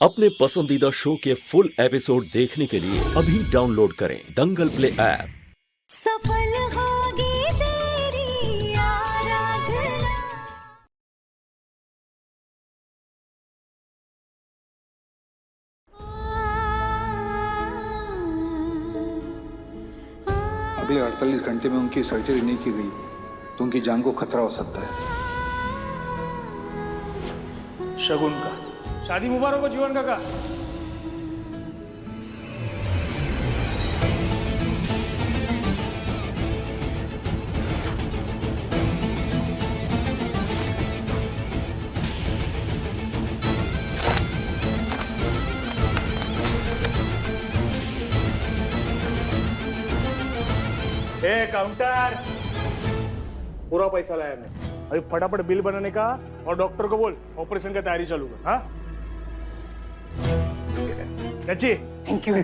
अपने पसंदीदा शो के फुल एपिसोड देखने के लिए अभी डाउनलोड करें दंगल प्ले ऐप। सफल होगी तेरी आराधना। अगले 48 घंटे में उनकी सर्जरी नहीं की गई तो उनकी जान को खतरा हो सकता है। शगुन का शादी मुबारक हो जीवन काका। काउंटर पूरा पैसा लाया मैं। अभी फटाफट बिल बनाने का और डॉक्टर को बोल ऑपरेशन का तैयारी चालू कर। हाँ चाची थैंक यू।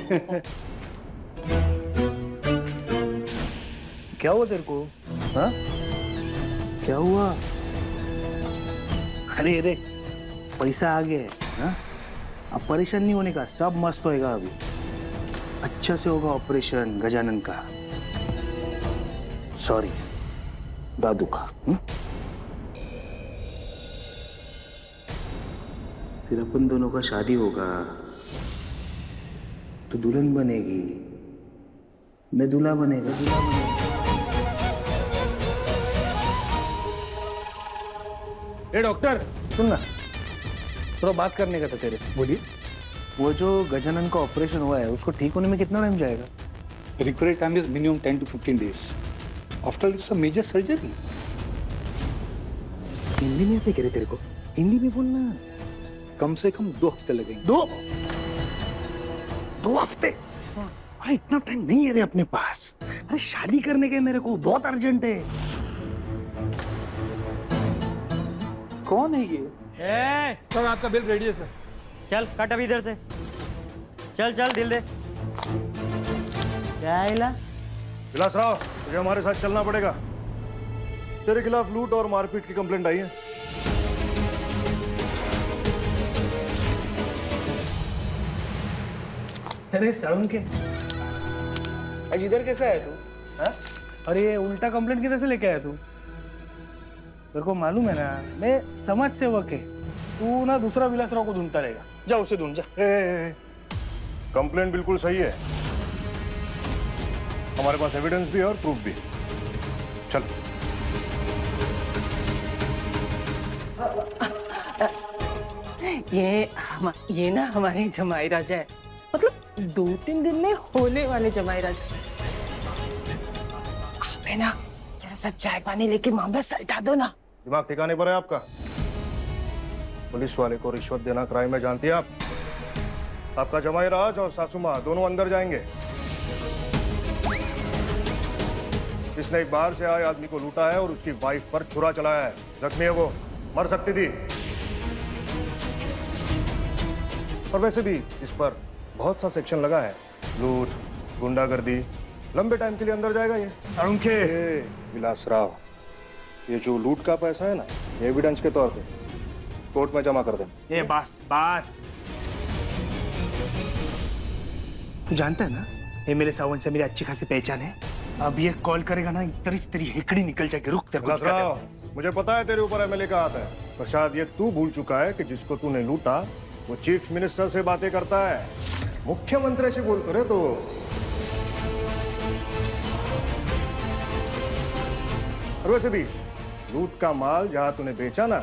क्या हुआ तेरे को? हाँ क्या हुआ? अरे देख पैसा आ गया है। हाँ अब परेशान नहीं होने का, सब मस्त होएगा। अभी अच्छा से होगा ऑपरेशन गजानन का। सॉरी दादू का। फिर अपन दोनों का शादी होगा तो दुल्हन बनेगी, मैं दूल्हा बनेगा। ए डॉक्टर सुन ना, थोड़ा बात करने का था तेरे से। बोलिए। वो जो गजानन का ऑपरेशन हुआ है उसको ठीक होने में कितना टाइम जाएगा? Recovery time is minimum 10 to 15 days. After this, a major surgery. Hindi नहीं आती क्या रे तेरे को? हिंदी में बोलना। कम से कम 2 हफ्ते लगेंगे। 2 हफ्ते? अरे इतना टाइम नहीं है रे अपने पास। अरे शादी करने के मेरे को बहुत अर्जेंट है। कौन है ये? सर आपका बिल रेडी है सर। चल कट अभी इधर से। चल चल दिल दे। क्या हिला? विलासराव, तुझे हमारे साथ चलना पड़ेगा। तेरे खिलाफ लूट और मारपीट की कंप्लेंट आई है। अरे साउंड के आज इधर कैसे आया तू? हाँ? अरे ये उल्टा कंप्लेंट किधर से लेके आया तू? तेरे को मालूम है ना मैं समाज सेवक है। तू ना दूसरा विलासराव को ढूंढता रहेगा। जा उसे ढूंढ जा। कंप्लेंट बिल्कुल सही है, हमारे पास एविडेंस भी है और प्रूफ भी। चल ये ना हमारे जमाई राजा है, मतलब 2-3 दिन में होने वाले जमाई राजा। आप है ना थोड़ा सा चाय पानी लेके मामला सलटा दो ना। दिमाग ठिकाने पर है आपका? पुलिस वाले को रिश्वत देना क्राइम है, जानती है आप? आपका जमाई राज और सासू माँ दोनों अंदर जाएंगे। इसने एक बाहर से आए आदमी को लूटा है और उसकी वाइफ पर छुरा चलाया है। जख्मी है वो, मर सकती थी। और वैसे भी इस पर बहुत सा सेक्शन लगा है, लूट, गुंडागर्दी। लंबे टाइम के लिए अंदर जाएगा ये। विलासराव, ये जो लूट का पैसा है ना, ये एविडेंस के तौर पे कोर्ट में जमा कर दे। ये बस तू जानता है ना ये मेरे सावन से मेरी अच्छी खासी पहचान है। अब ये कॉल करेगा ना तेरी हेकड़ी निकल जाएगी। रुक तेरे को विलासराव, मुझे पता है तेरे ऊपर एमएलए का हाथ है, पर शायद ये तू भूल चुका है कि जिसको तूने लूटा वो चीफ मिनिस्टर से बातें करता है, मुख्यमंत्री से बोलते रहे। तो और वैसे भी लूट का माल जहां तूने बेचा ना,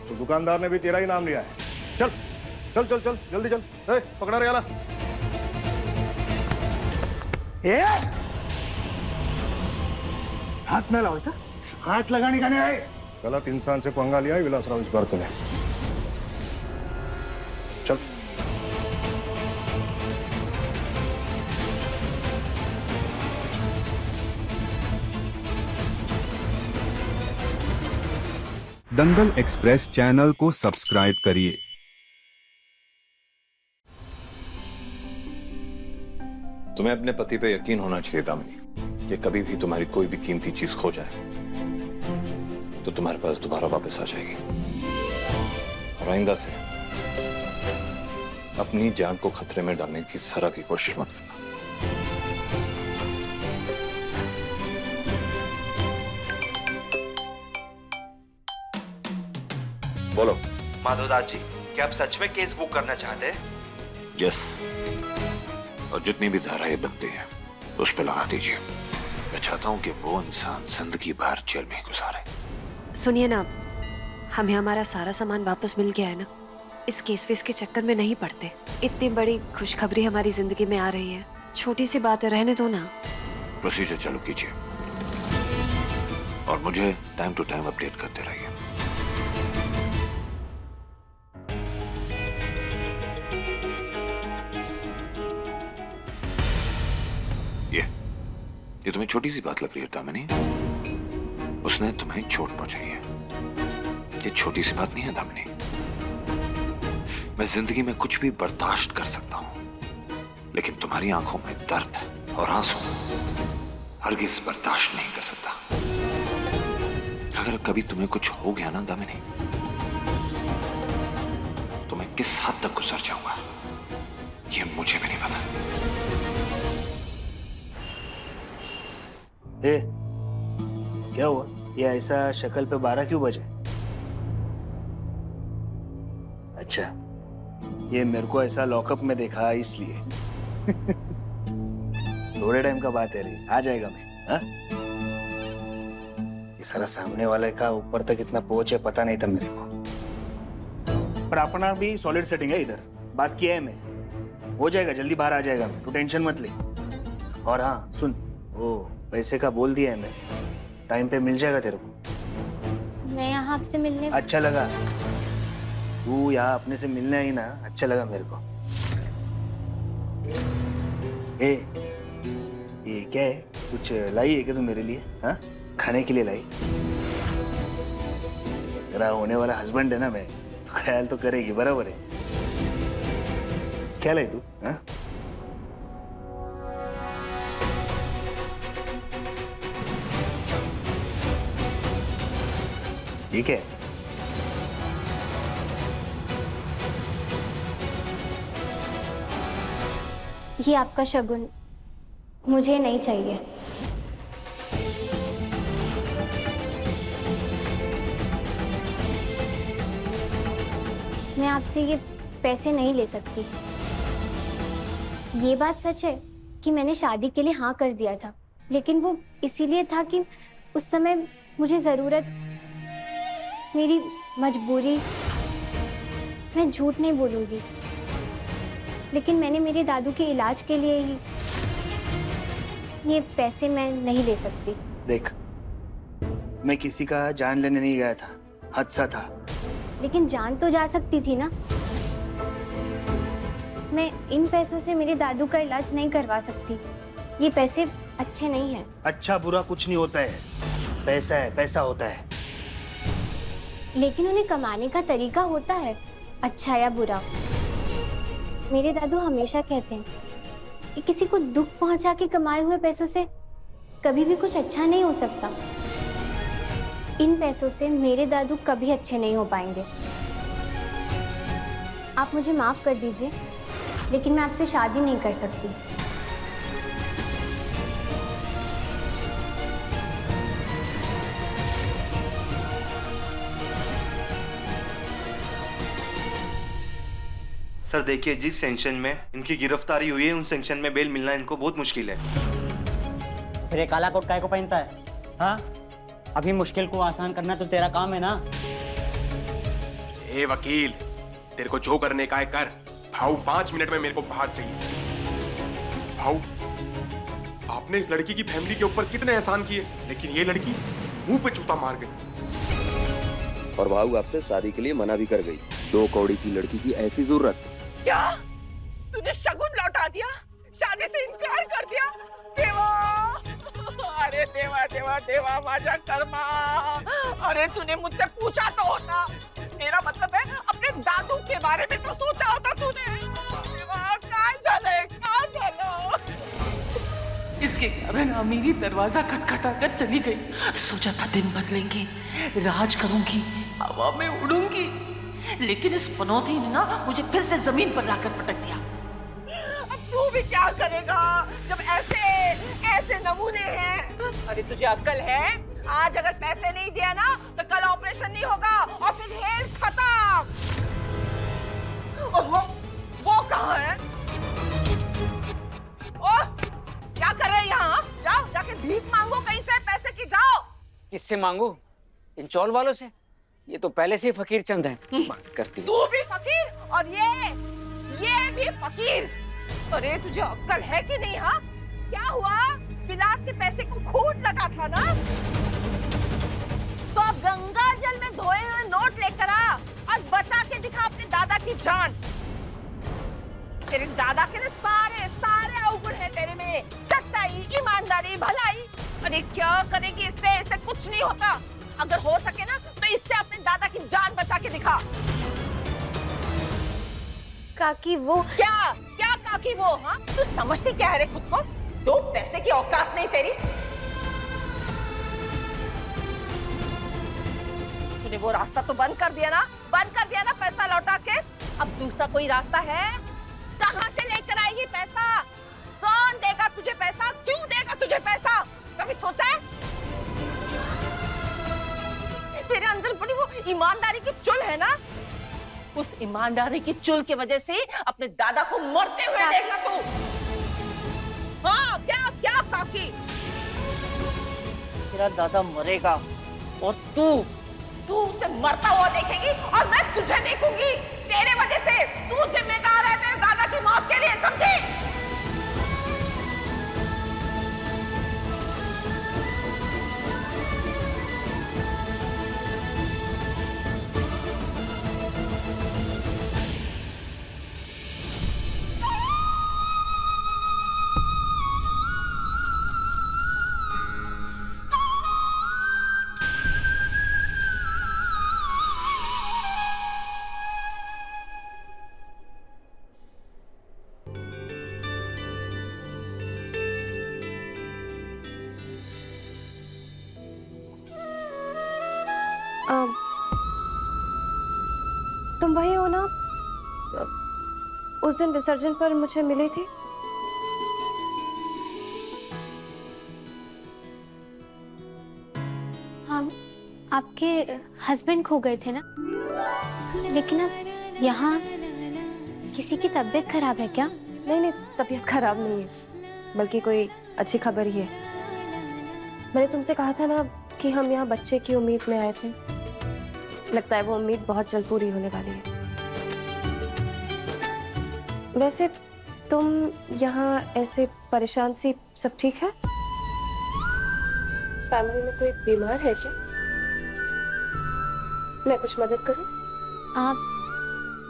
तो दुकानदार ने भी तेरा ही नाम लिया है। चल चल चल चल जल्दी चल। पकड़ा रे आला। हाथ में लावायचा, हाथ लगाने का नहीं है। गलत इंसान से पंगा लिया है विलासराव इस बार तूने। चल दंगल एक्सप्रेस चैनल को सब्सक्राइब करिए। तुम्हें अपने पति पे यकीन होना चाहिए दामिनी, कि कभी भी तुम्हारी कोई भी कीमती चीज खो जाए तो तुम्हारे पास दोबारा वापस आ जाएगी। और आइंदा से अपनी जान को खतरे में डालने की जरा भी कोशिश मत करना। बोलो। माधवदास जी, क्या आप सच में केस बुक करना चाहते हैं? यस, और जितनी भी धाराएं बनती हैं उस पे लगा दीजिए। मैं चाहता हूं कि वो इंसान जिंदगी भर जेल में ही गुजारे। सुनिए ना, हमें हमारा सारा सामान वापस मिल गया है ना, इस केस वेस के चक्कर में नहीं पड़ते। इतनी बड़ी खुशखबरी हमारी जिंदगी में आ रही है, छोटी सी बात है, रहने दो ना। प्रोसीजर चालू कीजिए और मुझे टाइम टू टाइम अपडेट करते रहिए। ये तुम्हें छोटी सी बात लग रही है दामिनी? उसने तुम्हें चोट पहुंचाई है, ये छोटी सी बात नहीं है दामिनी। मैं जिंदगी में कुछ भी बर्दाश्त कर सकता हूं, लेकिन तुम्हारी आंखों में दर्द और आंसू हरगिज बर्दाश्त नहीं कर सकता। अगर कभी तुम्हें कुछ हो गया ना दामिनी, तो मैं किस हद तक गुजर जाऊंगा ये मुझे भी नहीं पता। ए, क्या हुआ? ये ऐसा शक्ल पे 12 क्यों बजे? अच्छा, ये मेरे को ऐसा लॉकअप में देखा इसलिए। थोड़े टाइम का बात है रे, आ जाएगा मैं। हाँ? ये सारा सामने वाले का ऊपर तक इतना पहुंच है पता नहीं था मेरे को। पर अपना भी सॉलिड सेटिंग है इधर, बात किया है मैं, हो जाएगा, जल्दी बाहर आ जाएगा मैं, तू टेंशन मत ले। और हाँ सुन, ओ पैसे का बोल दिया है मैं, टाइम पे मिल जाएगा तेरे को। मैं यहाँ आपसे मिलने अच्छा लगा, तू यहाँ अपने से मिलने आई ना, अच्छा लगा मेरे को। ए, ये क्या है? कुछ लाई है क्या तू मेरे लिए? हाँ, खाने के लिए लाई? तेरा होने वाला हस्बैंड है ना मैं, तो ख्याल तो करेगी, बराबर है? क्या लाई तू? हाँ? ठीक है। ये आपका शगुन मुझे नहीं चाहिए। मैं आपसे ये पैसे नहीं ले सकती। ये बात सच है कि मैंने शादी के लिए हाँ कर दिया था, लेकिन वो इसीलिए था कि उस समय मुझे जरूरत, मेरी मजबूरी। मैं झूठ नहीं बोलूंगी, लेकिन मैंने मेरे दादू के इलाज के लिए ही ये पैसे मैं नहीं ले सकती। देख, मैं किसी का जान लेने नहीं गया था, हादसा था। लेकिन जान तो जा सकती थी ना। मैं इन पैसों से मेरे दादू का इलाज नहीं करवा सकती। ये पैसे अच्छे नहीं हैं। अच्छा बुरा कुछ नहीं होता है, पैसा है, पैसा होता है। लेकिन उन्हें कमाने का तरीका होता है, अच्छा या बुरा। मेरे दादू हमेशा कहते हैं कि किसी को दुख पहुंचा के कमाए हुए पैसों से कभी भी कुछ अच्छा नहीं हो सकता। इन पैसों से मेरे दादू कभी अच्छे नहीं हो पाएंगे। आप मुझे माफ कर दीजिए, लेकिन मैं आपसे शादी नहीं कर सकती। सर देखिए, जिस सेंक्शन में इनकी गिरफ्तारी हुई है उन सेंक्शन में बेल मिलना इनको बहुत मुश्किल है। फिर ये काला कोट काय को पहनता है? हाँ, अभी मुश्किल को आसान करना तो तेरा काम है ना। ए वकील, तेरे को जो करने का है कर। भाऊ 5 मिनट में मेरे को बाहर चाहिए। भाऊ, आपने इस लड़की की फैमिली के ऊपर कितने एहसान किए, लेकिन ये लड़की मुंह पे जूता मार गई। और भाऊ आपसे शादी के लिए मना भी कर गई। 2 कौड़ी की लड़की की ऐसी जरूरत? क्या तूने शगुन लौटा दिया, शादी से इनकार कर दिया? देवा, अरे देवा देवा देवा माझा कर्मा। अरे तूने मुझसे पूछा तो होता, मेरा मतलब है अपने दादू के बारे में तो सोचा होता तूने। देवा, काय झालंय, काय झालं? इसके कारण अमीरी दरवाजा खटखटा कर चली गई। सोचा था दिन बदलेंगे, राज करूंगी, हवा में उड़ूंगी, लेकिन इस पनौती ने ना मुझे फिर से जमीन पर लाकर पटक दिया। अब तू भी क्या करेगा जब ऐसे ऐसे नमूने हैं। अरे तुझे अक्ल है? आज अगर पैसे नहीं दिया ना तो कल ऑपरेशन नहीं होगा और फिर खेल खत्म। और वो कहाँ है? ओ, क्या कर रहे हैं यहाँ? जाओ जाके भीख मांगो कहीं से पैसे की। जाओ। किससे मांगू? इन चौल वालों से? ये तो पहले से ही फकीर चंद है। करती है। तू भी फकीर और ये भी फकीर। अरे तुझे अक्ल है कि नहीं? हाँ, क्या हुआ? विलास के पैसे को खून लगा था ना, तो अब गंगा जल में धोए हुए नोट लेकर आ और बचा के दिखा अपने दादा की जान। तेरे दादा के सारे अवगुण है तेरे में, सच्चाई, ईमानदारी, भलाई। अरे क्या करेगी इससे? इससे कुछ नहीं होता। अगर हो सके ना तो इससे अपने दादा की जान बचा के दिखा। काकी वो क्या काकी वो? हाँ, तू समझती क्या है रे खुद को? दो पैसे की औकात नहीं तेरी। तूने वो रास्ता तो बंद कर दिया ना पैसा लौटा के। अब दूसरा कोई रास्ता है? कहाँ से लेकर आएगी पैसा? कौन देगा तुझे पैसा? क्यों देगा तुझे पैसा? कभी सोचा है? तेरे अंदर बड़ी वो ईमानदारी की चुल है ना, उस ईमानदारी की चुल की वजह से अपने दादा को मरते हुए देखा तू। हाँ, क्या काकी? तेरा दादा मरेगा और तू उसे मरता हुआ देखेगी और मैं तुझे देखूंगी। तेरे वजह से तू जिम्मेदार है तेरे दादा की मौत के लिए, समझी? तुम वही हो ना? उस दिन विसर्जन पर मुझे मिली थी। हम आपके हस्बैंड खो गए थे ना, लेकिन अब यहाँ किसी की तबीयत खराब है क्या? नहीं, तबीयत खराब नहीं है, बल्कि कोई अच्छी खबर ही है। मैंने तुमसे कहा था ना कि हम यहाँ बच्चे की उम्मीद में आए थे। लगता है वो उम्मीद बहुत जल्द पूरी होने वाली है। वैसे तुम यहाँ ऐसे परेशान सी, सब ठीक है? फैमिली में कोई बीमार है क्या? मैं कुछ मदद करूं? आप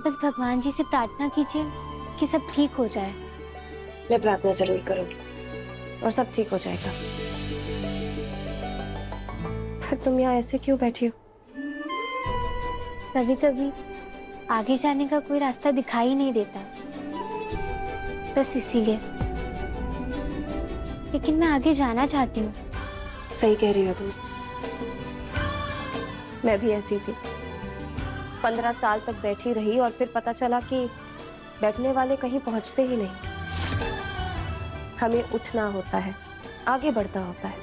बस भगवान जी से प्रार्थना कीजिए कि सब ठीक हो जाए। मैं प्रार्थना जरूर करूंगी और सब ठीक हो जाएगा। फिर तुम यहाँ ऐसे क्यों बैठी हो? कभी कभी आगे जाने का कोई रास्ता दिखाई नहीं देता, बस इसीलिए। लेकिन मैं आगे जाना चाहती हूँ। सही कह रही हो तुम। मैं भी ऐसी थी, 15 साल तक बैठी रही और फिर पता चला कि बैठने वाले कहीं पहुंचते ही नहीं। हमें उठना होता है, आगे बढ़ना होता है।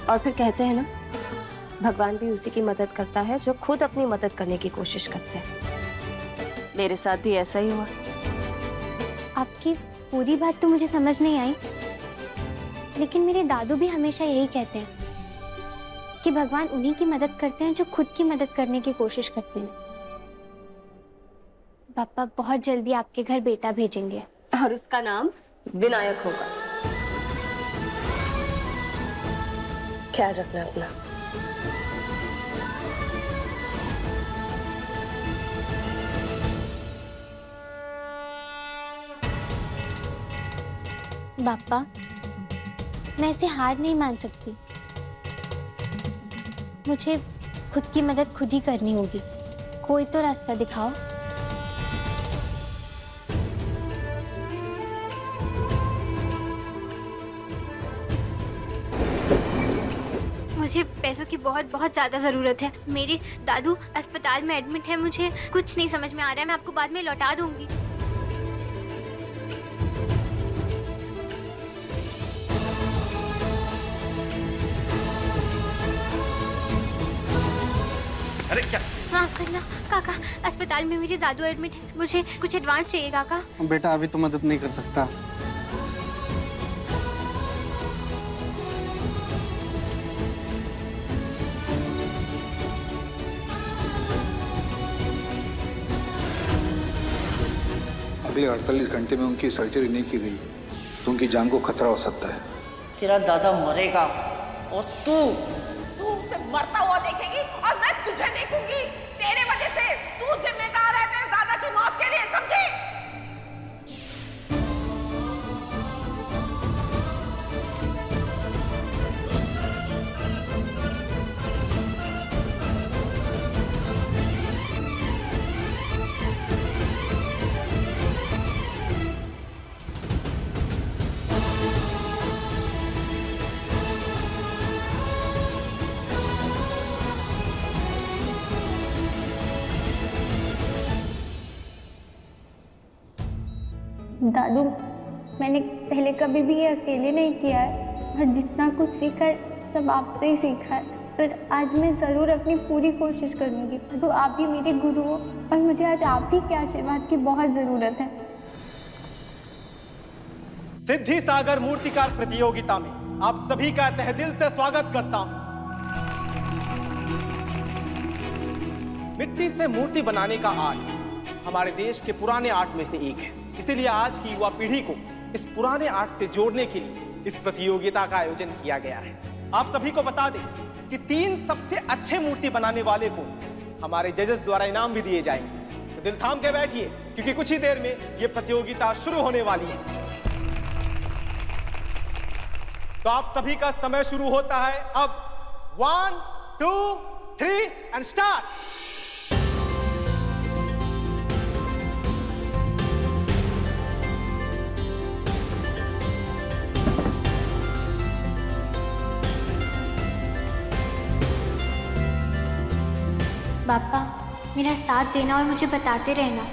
और फिर कहते हैं ना, भगवान भी उसी की मदद करता है जो खुद अपनी मदद करने की कोशिश करते हैं। मेरे साथ भी ऐसा ही हुआ। आपकी पूरी बात तो मुझे समझ नहीं आई, लेकिन मेरे दादू भी हमेशा यही कहते हैं कि भगवान उन्हीं की मदद करते हैं जो खुद की मदद करने की कोशिश करते हैं। पापा बहुत जल्दी आपके घर बेटा भेजेंगे और उसका नाम विनायक होगा। ख्याल रखना अपना। पापा, मैं इसे हार नहीं मान सकती। मुझे खुद की मदद खुद ही करनी होगी। कोई तो रास्ता दिखाओ। मुझे पैसों की बहुत बहुत ज़्यादा ज़रूरत है। मेरे दादू अस्पताल में एडमिट है, मुझे कुछ नहीं समझ में आ रहा है। मैं आपको बाद में लौटा दूंगी। अरे क्या? माफ करना काका, अस्पताल में मेरे दादू एडमिट है, मुझे कुछ एडवांस चाहिए काका। बेटा अभी तो मदद नहीं कर सकता। अगले 48 घंटे में उनकी सर्जरी नहीं की गई तो उनकी जान को खतरा हो सकता है। तेरा दादा मरेगा और तू उसे मरता हुआ देखेगी और मैं तुझे देखूंगी। तेरे वजह से तू जिम्मेदार है तेरे दादा की मौत के लिए, समझी? दादू, मैंने पहले कभी भी ये अकेले नहीं किया है और जितना कुछ सीखा है सब आपसे ही सीखा है। पर आज मैं ज़रूर अपनी पूरी कोशिश करूँगी। दादू, आप भी मेरे गुरु हो और मुझे आज आप ही के आशीर्वाद की बहुत ज़रूरत है। सिद्धि सागर मूर्तिकार प्रतियोगिता में आप सभी का तहे दिल से स्वागत करता हूं। मिट्टी से मूर्ति बनाने का आर्ट हमारे देश के पुराने आर्ट में से एक है। इसीलिए आज की युवा पीढ़ी को इस पुराने आर्ट से जोड़ने के लिए इस प्रतियोगिता का आयोजन किया गया है। आप सभी को बता दें कि 3 सबसे अच्छे मूर्ति बनाने वाले को हमारे जजेस द्वारा इनाम भी दिए जाएंगे। तो दिल थाम के बैठिए क्योंकि कुछ ही देर में यह प्रतियोगिता शुरू होने वाली है। तो आप सभी का समय शुरू होता है अब। 1, 2, 3 एंड स्टार्ट। पापा, मेरा साथ देना और मुझे बताते रहना।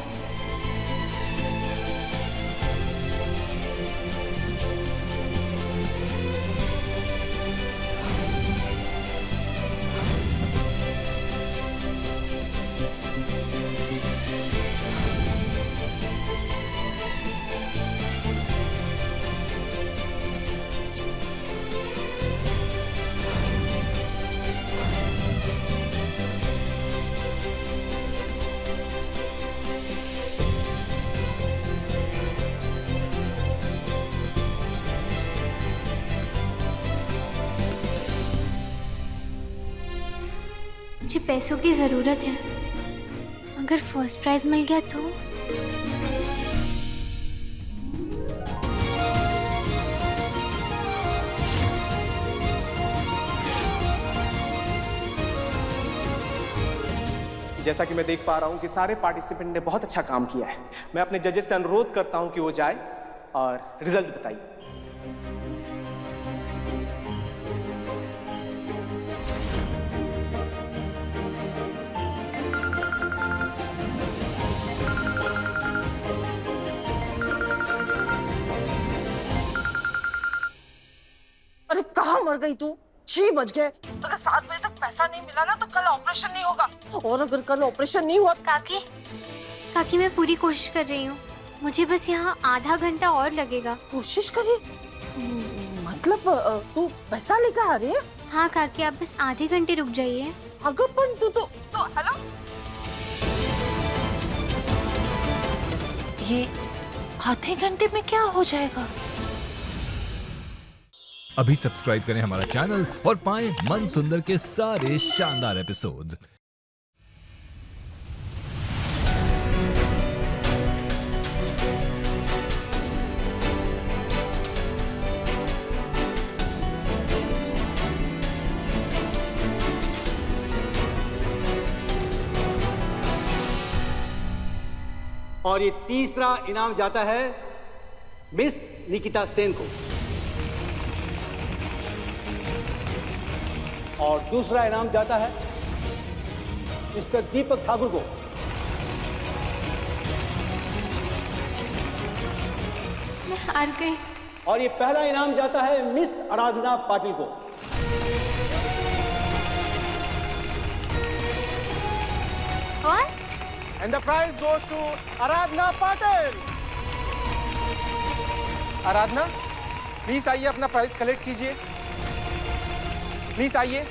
मुझे पैसों की ज़रूरत है। अगर फर्स्ट प्राइज मिल गया तो? जैसा कि मैं देख पा रहा हूं कि सारे पार्टिसिपेंट ने बहुत अच्छा काम किया है। मैं अपने जजेस से अनुरोध करता हूं कि वो जाए और रिजल्ट बताइए। अरे कहाँ मर गई तू? 6 बज गए। अगर 7 बजे तक पैसा नहीं मिला ना तो कल ऑपरेशन नहीं होगा। और अगर कल ऑपरेशन नहीं हुआ काकी मैं पूरी कोशिश कर रही हूँ। मुझे बस यहाँ आधा घंटा और लगेगा। कोशिश करिए मतलब तू पैसा लेकर आ रही है? हाँ काकी, आप बस आधे घंटे रुक जाइए। अगर पण तू तो हेलो, ये आधे घंटे में क्या हो जाएगा? अभी सब्सक्राइब करें हमारा चैनल और पाएं मन सुंदर के सारे शानदार एपिसोड्स। और ये तीसरा इनाम जाता है मिस निकिता सेन को। और दूसरा इनाम जाता है मिस्टर दीपक ठाकुर को। मैं हार गई। और ये पहला इनाम जाता है मिस आराधना पाटिल को। First and the prize goes to Aradhana Patil. Aradhana please आइए, अपना प्राइज कलेक्ट कीजिए। प्लीज आइए।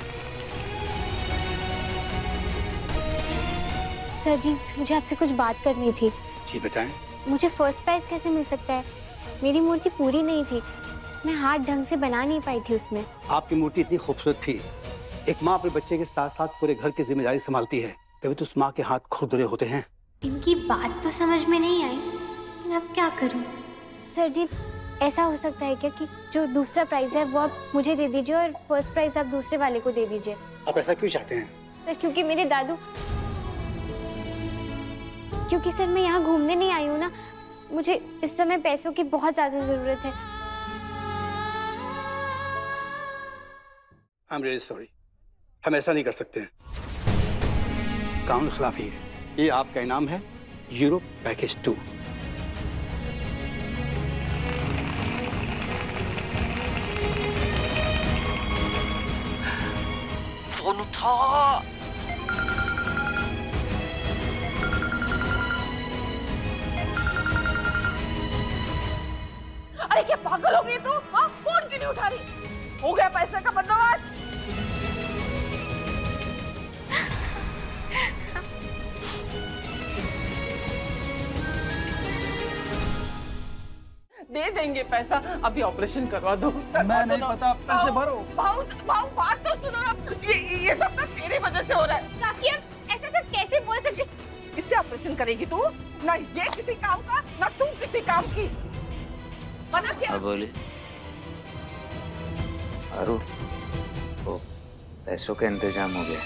सर जी, मुझे आपसे कुछ बात करनी थी। जी बताएं। मुझे फर्स्ट प्राइज कैसे मिल सकता है? मेरी मूर्ति पूरी नहीं थी, मैं हाथ ढंग से बना नहीं पाई थी उसमें। आपकी मूर्ति इतनी खूबसूरत थी। एक माँ अपने बच्चे के साथ साथ पूरे घर की जिम्मेदारी संभालती है, तभी तो उस माँ के हाथ खुरदुरे होते हैं। इनकी बात तो समझ में नहीं आई, लेकिन अब क्या करूं? सर जी, ऐसा हो सकता है क्या कि जो दूसरा प्राइज है वो आप मुझे दे दीजिए और फर्स्ट प्राइज आप दूसरे वाले को दे दीजिए? आप ऐसा क्यों चाहते हैं? सर, क्योंकि मेरे दादू, क्योंकि सर मैं यहाँ घूमने नहीं आई हूँ ना, मुझे इस समय पैसों की बहुत ज्यादा जरूरत है। आई एम रियली सॉरी, हम ऐसा नहीं कर सकते हैं, कानून खिलाफी है। ये आपका इनाम है, यूरोप पैकेज 2। फोन उठा। अरे क्या पागल हो गई तू? हाँ, फोन क्यों नहीं उठा रही? हो गया पैसे का बंदोबस्त? दे देंगे पैसा, अभी ऑपरेशन करवा दो। मैं नहीं पता, पैसे भरो। भाऊ बात तो सुनो ना, ये सब तो तेरी वजह से हो रहा है। काकी, अब ऐसा सब कैसे बोल सकते? इससे ऑपरेशन करेगी तू? ना ये किसी काम का, ना तू किसी काम की। बना क्या? अब बोली अरु, वो पैसों का इंतजाम हो गया।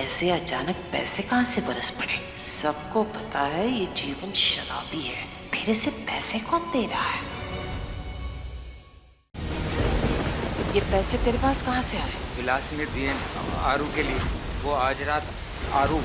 ऐसे अचानक पैसे कहाँ से बरस पड़े? सबको पता है ये जीवन शराबी है, मेरे से पैसे कौन दे रहा है? ये पैसे तेरे पास कहाँ से आए? विलास ने दिए आरू के लिए। वो आज रात आरू